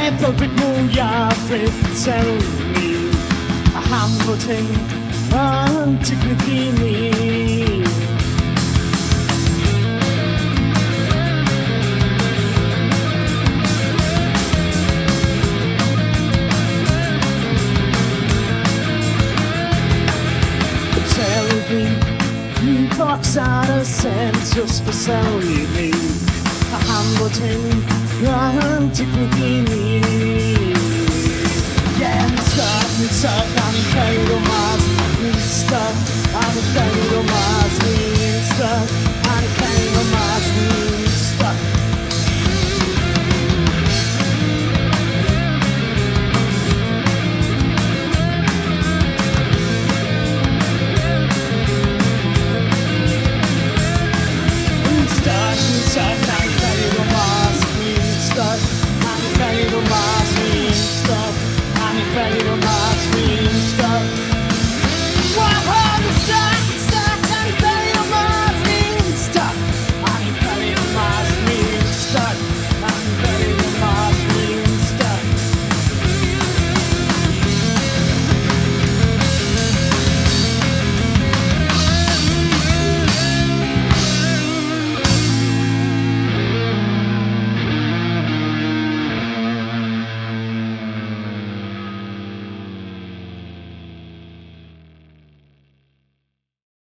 bywyd mwyaf rydw ni, a ham fod hyn yn digwydd i ni. Box ar y sent just for selling me, a ham fod hyn yn digwydd i ni.